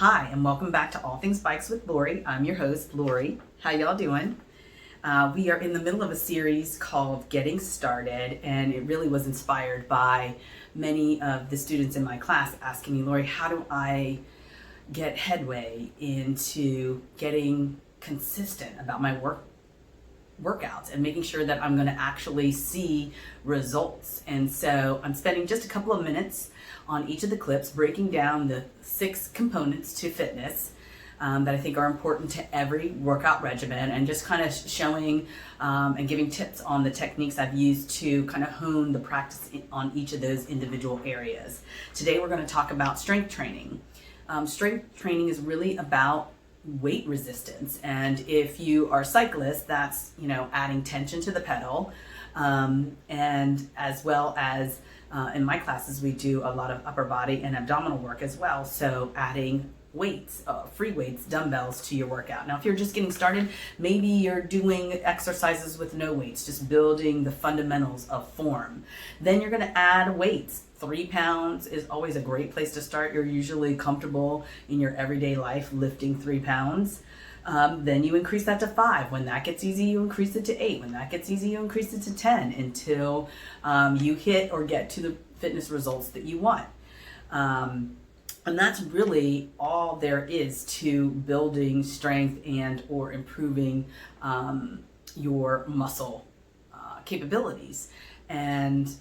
Hi, and welcome back to All Things Bikes with Lori. I'm your host, Lori. How y'all doing? We are in the middle of a series called Getting Started, and it really was inspired by many of the students in my class asking me, Lori, how do I get headway into getting consistent about my workouts and making sure that I'm going to actually see results? And so I'm spending just a couple of minutes on each of the clips breaking down the 6 components to fitness that I think are important to every workout regimen, and just kind of showing and giving tips on the techniques I've used to kind of hone the practice on each of those individual areas. Today we're going to talk about strength training. Strength training is really about weight resistance, and if you are a cyclist, that's adding tension to the pedal, and as well as in my classes we do a lot of upper body and abdominal work as well, so adding weights, free weights, dumbbells to your workout. Now if you're just getting started, maybe you're doing exercises with no weights, just building the fundamentals of form. Then you're going to add weights. 3 pounds is always a great place to start. You're usually comfortable in your everyday life lifting 3 pounds. Then you increase that to 5. When that gets easy, you increase it to 8. When that gets easy, you increase it to 10 until you hit or get to the fitness results that you want. And that's really all there is to building strength and or improving your muscle capabilities. And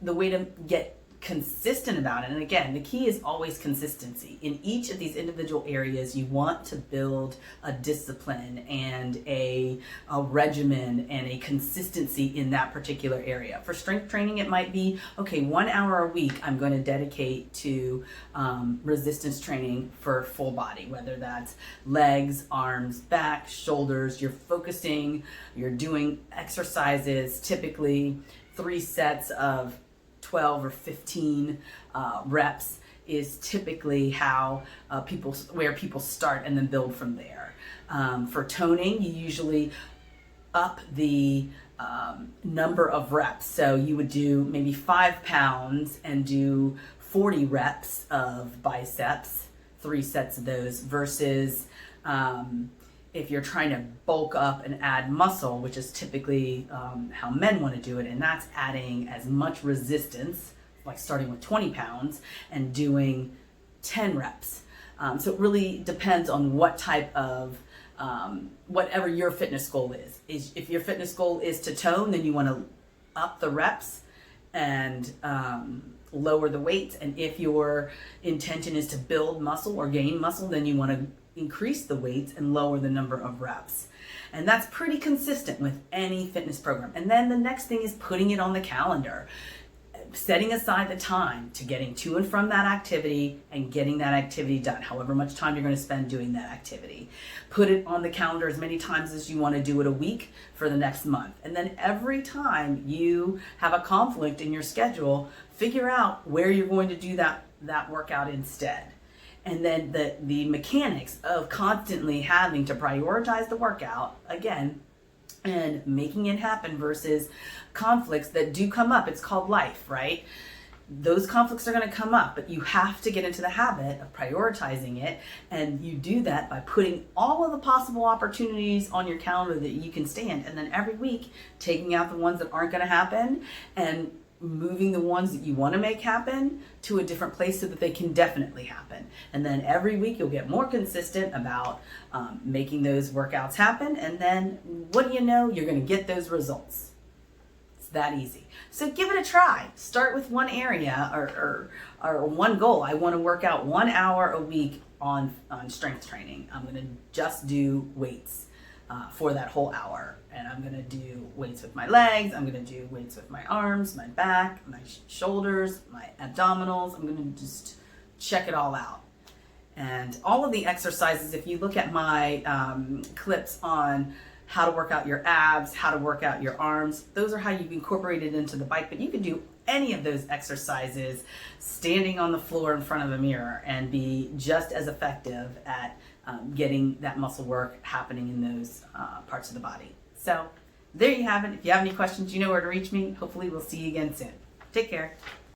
the way to get consistent about it, and again, the key is always consistency. In each of these individual areas, you want to build a discipline and a regimen and a consistency in that particular area. For strength training, it might be, okay, 1 hour a week I'm going to dedicate to resistance training for full body, whether that's legs, arms, back, shoulders. You're doing exercises, typically 3 sets of 12 or 15 reps is typically how where people start and then build from there. For toning, you usually up the number of reps. So you would do maybe 5 pounds and do 40 reps of biceps, 3 sets of those, versus if you're trying to bulk up and add muscle, which is typically how men want to do it, and that's adding as much resistance, like starting with 20 pounds and doing 10 reps. So it really depends on what type of, whatever your fitness goal is. If your fitness goal is to tone, then you want to up the reps and lower the weights. And if your intention is to build muscle or gain muscle, then you want to increase the weights and lower the number of reps. And that's pretty consistent with any fitness program. And then the next thing is putting it on the calendar, setting aside the time to getting to and from that activity and getting that activity done, however much time you're going to spend doing that activity. Put it on the calendar as many times as you want to do it a week for the next month. And then every time you have a conflict in your schedule, figure out where you're going to do that workout instead. And then the mechanics of constantly having to prioritize the workout, again, and making it happen versus conflicts that do come up. It's called life, right? Those conflicts are going to come up, but you have to get into the habit of prioritizing it. And you do that by putting all of the possible opportunities on your calendar that you can stand. And then every week, taking out the ones that aren't going to happen and moving the ones that you want to make happen to a different place so that they can definitely happen. And then every week you'll get more consistent about making those workouts happen. And then what do you know? You're going to get those results. It's that easy. So give it a try. Start with one area or one goal. I want to work out 1 hour a week on strength training. I'm going to just do weights for that whole hour. And I'm going to do weights with my legs, I'm going to do weights with my arms, my back, my shoulders, my abdominals. I'm going to just check it all out. And all of the exercises, if you look at my clips on how to work out your abs, how to work out your arms, those are how you incorporate it into the bike. But you can do any of those exercises standing on the floor in front of a mirror and be just as effective at getting that muscle work happening in those parts of the body. So there you have it. If you have any questions, you know where to reach me. Hopefully we'll see you again soon. Take care.